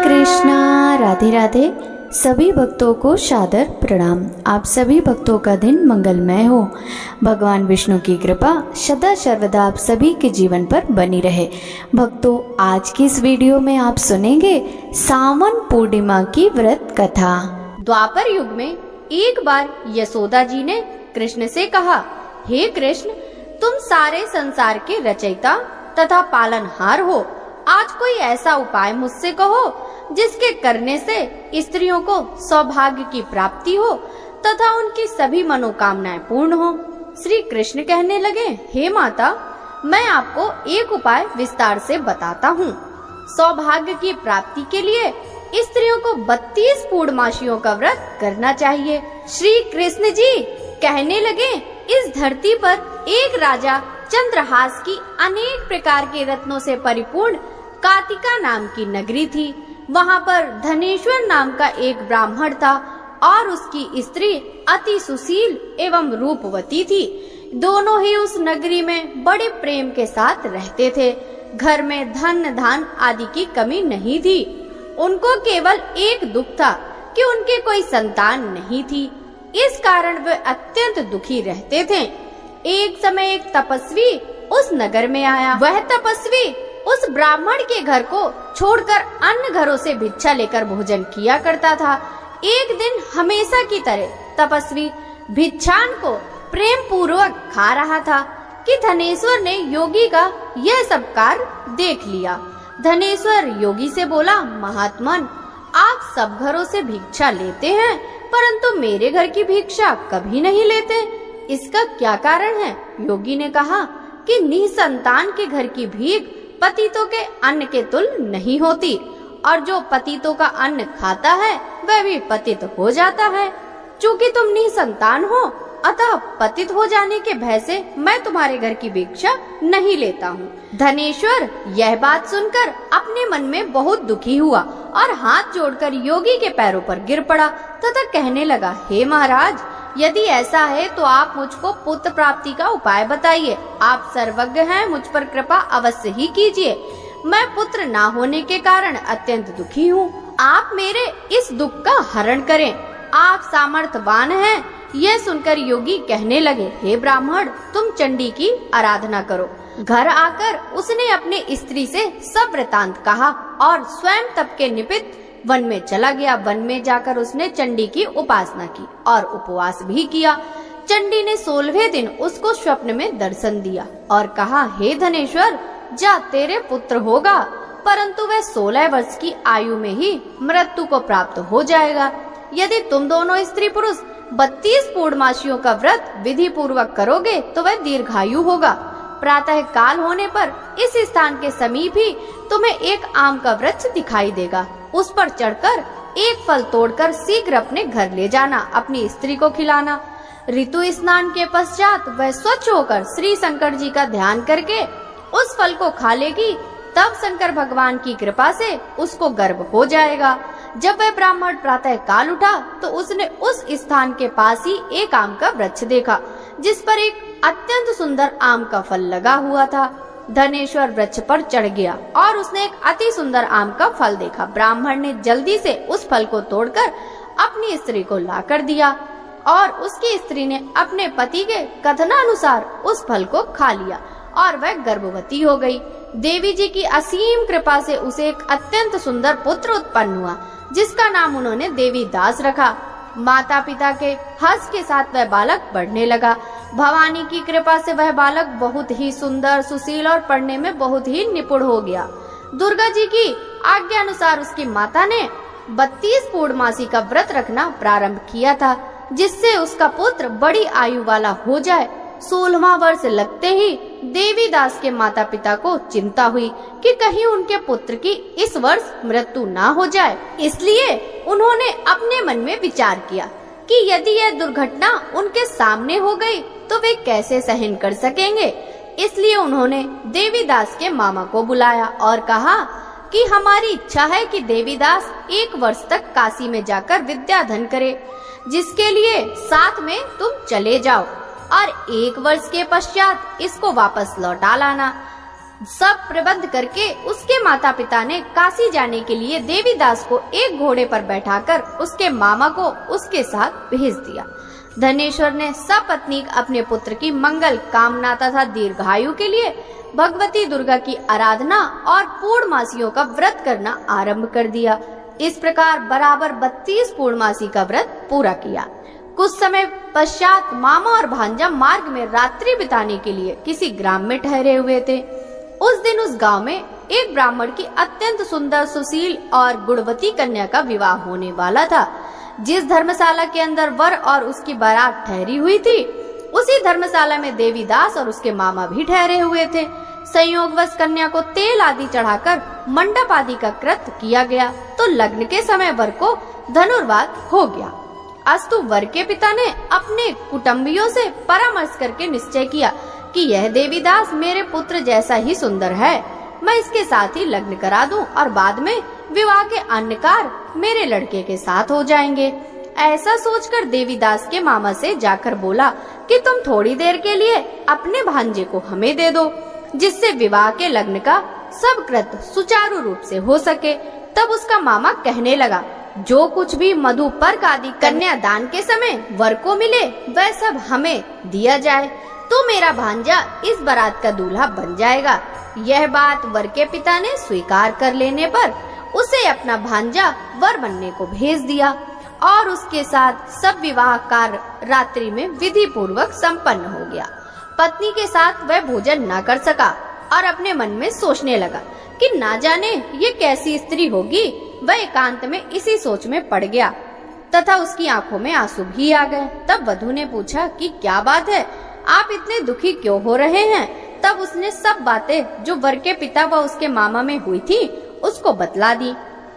कृष्णा, राधे राधे। सभी भक्तों को सादर प्रणाम। आप सभी भक्तों का दिन मंगलमय हो। भगवान विष्णु की कृपा सदा सर्वदा आप सभी के जीवन पर बनी रहे। भक्तों, आज की इस वीडियो में आप सुनेंगे सावन पूर्णिमा की व्रत कथा। द्वापर युग में एक बार यशोदा जी ने कृष्ण से कहा, हे कृष्ण, तुम सारे संसार के रचयिता तथा पालनहार हो। आज कोई ऐसा उपाय मुझसे कहो जिसके करने से स्त्रियों को सौभाग्य की प्राप्ति हो तथा उनकी सभी मनोकामनाएं पूर्ण हो। श्री कृष्ण कहने लगे, हे माता, मैं आपको एक उपाय विस्तार से बताता हूँ। सौभाग्य की प्राप्ति के लिए स्त्रियों को 32 पूर्णमासियों का व्रत करना चाहिए। श्री कृष्ण जी कहने लगे, इस धरती पर एक राजा चंद्रहास की अनेक प्रकार के रत्नों से परिपूर्ण कातिका नाम की नगरी थी। वहाँ पर धनेश्वर नाम का एक ब्राह्मण था और उसकी स्त्री अति सुशील एवं रूपवती थी। दोनों ही उस नगरी में बड़े प्रेम के साथ रहते थे। घर में धन धान आदि की कमी नहीं थी। उनको केवल एक दुख था कि उनके कोई संतान नहीं थी। इस कारण वे अत्यंत दुखी रहते थे। एक समय एक तपस्वी उस नगर में आया। वह तपस्वी उस ब्राह्मण के घर को छोड़कर अन्य घरों से भिक्षा लेकर भोजन किया करता था। एक दिन हमेशा की तरह तपस्वी भिक्षान को प्रेम पूर्वक खा रहा था कि धनेश्वर ने योगी का यह सब कार्य देख लिया। धनेश्वर योगी से बोला, महात्मन, आप सब घरों से भिक्षा लेते हैं परंतु मेरे घर की भिक्षा कभी नहीं लेते। इसका क्या कारण है? योगी ने कहा कि निसंतान के घर की भीख पतितों के अन्न के तुल्य नहीं होती और जो पतितों का अन्न खाता है वह भी पतित हो जाता है। चूँकि तुम निसंतान हो अतः पतित हो जाने के भय से मैं तुम्हारे घर की भिक्षा नहीं लेता हूँ। धनेश्वर यह बात सुनकर अपने मन में बहुत दुखी हुआ और हाथ जोड़कर योगी के पैरों पर गिर पड़ा तथा कहने लगा, हे महाराज, यदि ऐसा है तो आप मुझको पुत्र प्राप्ति का उपाय बताइए। आप सर्वज्ञ हैं, मुझ पर कृपा अवश्य ही कीजिए। मैं पुत्र ना होने के कारण अत्यंत दुखी हूँ। आप मेरे इस दुख का हरण करें। आप सामर्थ्यवान हैं। यह सुनकर योगी कहने लगे, हे ब्राह्मण, तुम चंडी की आराधना करो। घर आकर उसने अपने स्त्री से सब वृतांत कहा और स्वयं तप के निमित्त वन में चला गया। वन में जाकर उसने चंडी की उपासना की और उपवास भी किया। चंडी ने 16वें दिन उसको स्वप्न में दर्शन दिया और कहा, हे धनेश्वर, जा, तेरे पुत्र होगा परंतु वह 16 वर्ष की आयु में ही मृत्यु को प्राप्त हो जाएगा। यदि तुम दोनों स्त्री पुरुष 32 पूर्णमासियों का व्रत विधि पूर्वक करोगे तो वह दीर्घायु होगा। प्रातः काल होने पर इस स्थान के समीप ही तुम्हें एक आम का वृक्ष दिखाई देगा। उस पर चढ़कर एक फल तोड़कर शीघ्र अपने घर ले जाना, अपनी स्त्री को खिलाना। ऋतु स्नान के पश्चात वह स्वच्छ होकर श्री शंकर जी का ध्यान करके उस फल को खा लेगी। तब शंकर भगवान की कृपा से उसको गर्भ हो जाएगा। जब वह ब्राह्मण प्रातः काल उठा तो उसने उस स्थान के पास ही एक आम का वृक्ष देखा जिस पर एक अत्यंत सुंदर आम का फल लगा हुआ था। धनेश्वर वृक्ष पर चढ़ गया और उसने एक अति सुंदर आम का फल देखा। ब्राह्मण ने जल्दी से उस फल को तोड़कर अपनी स्त्री को लाकर दिया और उसकी स्त्री ने अपने पति के कथनानुसार उस फल को खा लिया और वह गर्भवती हो गई। देवी जी की असीम कृपा से उसे एक अत्यंत सुंदर पुत्र उत्पन्न हुआ जिसका नाम उन्होंने देवी दास रखा। माता पिता के हर्ष के साथ वह बालक बढ़ने लगा। भवानी की कृपा से वह बालक बहुत ही सुंदर, सुशील और पढ़ने में बहुत ही निपुण हो गया। दुर्गा जी की आज्ञा अनुसार उसकी माता ने 32 पूर्णमासी का व्रत रखना प्रारंभ किया था जिससे उसका पुत्र बड़ी आयु वाला हो जाए। 16वां वर्ष लगते ही देवी दास के माता पिता को चिंता हुई कि कहीं उनके पुत्र की इस वर्ष मृत्यु ना हो जाए। इसलिए उन्होंने अपने मन में विचार किया कि यदि यह दुर्घटना उनके सामने हो गई तो वे कैसे सहन कर सकेंगे। इसलिए उन्होंने देवी दास के मामा को बुलाया और कहा कि हमारी इच्छा है कि देवी दास 1 वर्ष तक काशी में जाकर विद्याधन करे, जिसके लिए साथ में तुम चले जाओ और 1 वर्ष के पश्चात इसको वापस लौटा लाना। सब प्रबंध करके उसके माता पिता ने काशी जाने के लिए देवीदास को एक घोड़े पर बैठाकर उसके मामा को उसके साथ भेज दिया। धनेश्वर ने सपत्नीक अपने पुत्र की मंगल कामना तथा दीर्घायु के लिए भगवती दुर्गा की आराधना और पूर्णमासियों का व्रत करना आरंभ कर दिया। इस प्रकार बराबर 32 पूर्णमासी का व्रत पूरा किया। कुछ समय पश्चात मामा और भांजा मार्ग में रात्रि बिताने के लिए किसी ग्राम में ठहरे हुए थे। उस दिन उस गांव में एक ब्राह्मण की अत्यंत सुंदर, सुशील और गुणवती कन्या का विवाह होने वाला था। जिस धर्मशाला के अंदर वर और उसकी बारात ठहरी हुई थी, उसी धर्मशाला में देवीदास और उसके मामा भी ठहरे हुए थे। संयोगवश कन्या को तेल आदि चढ़ाकर मंडप आदि का कृत्य किया गया तो लग्न के समय वर को धनुर्वात हो गया। अस्तु वर के पिता ने अपने कुटुंबियों से परामर्श करके निश्चय किया कि यह देवीदास मेरे पुत्र जैसा ही सुंदर है, मैं इसके साथ ही लग्न करा दूं और बाद में विवाह के अन्य कार्य मेरे लड़के के साथ हो जाएंगे। ऐसा सोचकर देवीदास के मामा से जाकर बोला कि तुम थोड़ी देर के लिए अपने भांजे को हमें दे दो, जिससे विवाह के लग्न का सब कृत्य सुचारू रूप से हो सके। तब उसका मामा कहने लगा, जो कुछ भी मधुपर्क आदि कन्यादान के समय वर को मिले वह सब हमें दिया जाए, तो मेरा भांजा इस बारात का दूल्हा बन जाएगा। यह बात वर के पिता ने स्वीकार कर लेने पर उसे अपना भांजा वर बनने को भेज दिया और उसके साथ सब विवाह कार्य रात्रि में विधि पूर्वक संपन्न हो गया। पत्नी के साथ वह भोजन न कर सका और अपने मन में सोचने लगा कि ना जाने ये कैसी स्त्री होगी। वह एकांत में इसी सोच में पड़ गया तथा उसकी आंखों में आंसू भी आ गए। तब वधू ने पूछा कि क्या बात है, आप इतने दुखी क्यों हो रहे हैं? तब उसने सब बातें जो वर के पिता व उसके मामा में हुई थी उसको बतला दी।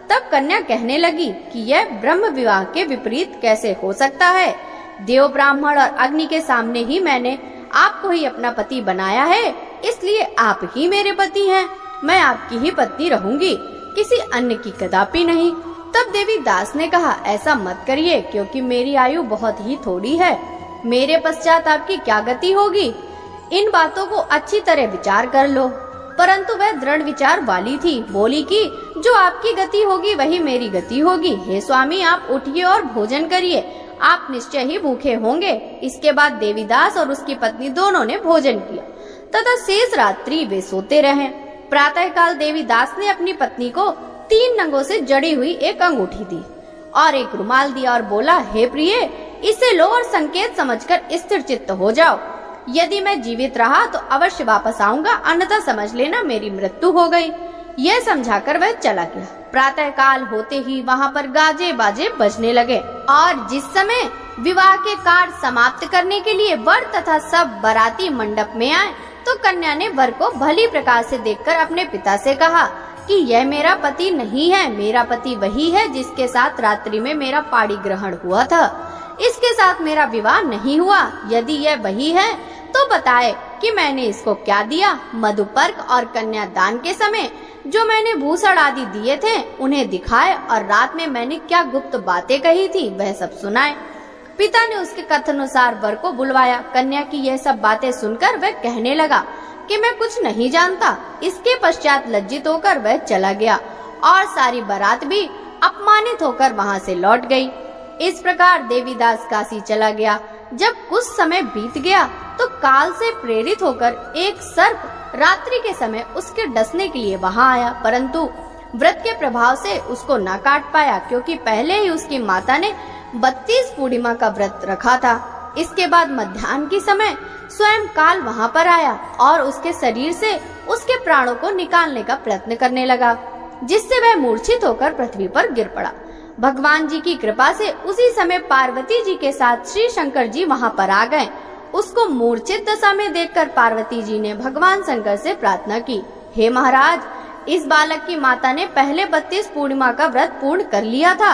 तब कन्या कहने लगी कि यह ब्रह्म विवाह के विपरीत कैसे हो सकता है। देव, ब्राह्मण और अग्नि के सामने ही मैंने आपको ही अपना पति बनाया है, इसलिए आप ही मेरे पति हैं। मैं आपकी ही पत्नी रहूंगी, किसी अन्य की कदापि नहीं। तब देवी दास ने कहा, ऐसा मत करिए, क्योंकि मेरी आयु बहुत ही थोड़ी है। मेरे पश्चात आपकी क्या गति होगी, इन बातों को अच्छी तरह विचार कर लो। परंतु वह दृढ़ विचार वाली थी। बोली कि जो आपकी गति होगी वही मेरी गति होगी। हे स्वामी, आप उठिए और भोजन करिए, आप निश्चय ही भूखे होंगे। इसके बाद देवीदास और उसकी पत्नी दोनों ने भोजन किया तथा शेष रात्रि वे सोते रहे। प्रातः काल देवीदास ने अपनी पत्नी को 3 नंगों से जड़ी हुई एक अंगूठी दी और एक रुमाल दिया और बोला, हे प्रिय, इसे लो और संकेत समझकर स्थिर चित्त हो जाओ। यदि मैं जीवित रहा तो अवश्य वापस आऊंगा, अन्यथा समझ लेना मेरी मृत्यु हो गई। यह समझाकर वह चला गया। प्रातः काल होते ही वहाँ पर गाजे बाजे बजने लगे और जिस समय विवाह के कार्य समाप्त करने के लिए वर तथा सब बाराती मंडप में आए तो कन्या ने वर को भली प्रकार से देखकर अपने पिता से कहा कि यह मेरा पति नहीं है, मेरा पति वही है जिसके साथ रात्रि में मेरा पाणी ग्रहण हुआ था। इसके साथ मेरा विवाह नहीं हुआ। यदि यह वही है तो बताए कि मैंने इसको क्या दिया। मधुपर्क और कन्यादान के समय जो मैंने भूषण आदि दिए थे उन्हें दिखाए और रात में मैंने क्या गुप्त बातें कही थी वह सब सुनाए। पिता ने उसके कथनानुसार वर को बुलवाया। कन्या की यह सब बातें सुनकर वह कहने लगा कि मैं कुछ नहीं जानता। इसके पश्चात लज्जित होकर वह चला गया और सारी बारात भी अपमानित होकर वहाँ से लौट गई। इस प्रकार देवीदास काशी चला गया। जब कुछ समय बीत गया तो काल से प्रेरित होकर एक सर्प रात्रि के समय उसके डसने के लिए वहां आया, परंतु व्रत के प्रभाव से उसको न काट पाया, क्योंकि पहले ही उसकी माता ने 32 पूर्णिमा का व्रत रखा था। इसके बाद मध्याह्न के समय स्वयं काल वहां पर आया और उसके शरीर से उसके प्राणों को निकालने का प्रयत्न करने लगा, जिससे वह मूर्छित होकर पृथ्वी पर गिर पड़ा। भगवान जी की कृपा से उसी समय पार्वती जी के साथ श्री शंकर जी वहां पर आ गए। उसको मूर्छित दशा में देखकर पार्वती जी ने भगवान शंकर से प्रार्थना की, हे महाराज, इस बालक की माता ने पहले 32 पूर्णिमा का व्रत पूर्ण कर लिया था,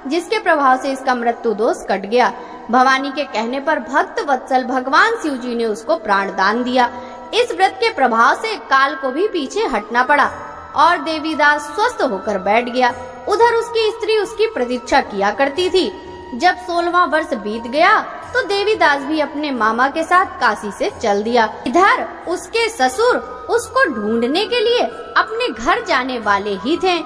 जिसके प्रभाव से इसका मृत्यु दोष कट गया। भवानी के कहने पर भक्त वत्सल भगवान शिव जी ने उसको प्राण दान दिया। इस व्रत के प्रभाव से काल को भी पीछे हटना पड़ा और देवीदास स्वस्थ होकर बैठ गया। उधर उसकी स्त्री उसकी प्रतीक्षा किया करती थी। जब 16वां वर्ष बीत गया तो देवीदास भी अपने मामा के साथ काशी से चल दिया। इधर उसके ससुर उसको ढूंढने के लिए अपने घर जाने वाले ही थे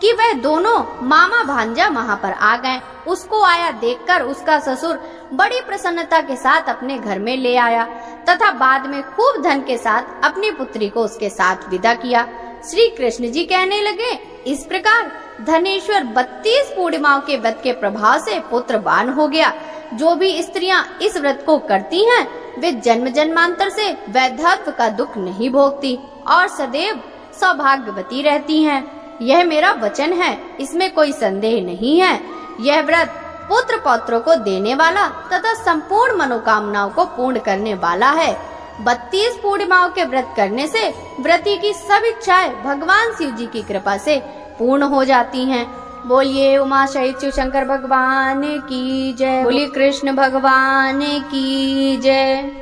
कि वह दोनों मामा भांजा वहाँ पर आ गए। उसको आया देखकर उसका ससुर बड़ी प्रसन्नता के साथ अपने घर में ले आया तथा बाद में खूब धन के साथ अपनी पुत्री को उसके साथ विदा किया। श्री कृष्ण जी कहने लगे, इस प्रकार धनेश्वर 32 पूर्णिमाओं के व्रत के प्रभाव से पुत्रवान हो गया। जो भी स्त्रियां इस व्रत को करती हैं, वे जन्म जन्मांतर से वैधत्व का दुख नहीं भोगती और सदैव सौभाग्यवती रहती हैं। यह मेरा वचन है, इसमें कोई संदेह नहीं है। यह व्रत पुत्र पौत्रों को देने वाला तथा संपूर्ण मनोकामनाओं को पूर्ण करने वाला है। 32 पूर्णिमाओं के व्रत करने से व्रती की सब इच्छाएं भगवान शिव जी की कृपा से पूर्ण हो जाती हैं। बोलिए उमा सहित शिव शंकर भगवान की जय। बोलिए कृष्ण भगवान की जय।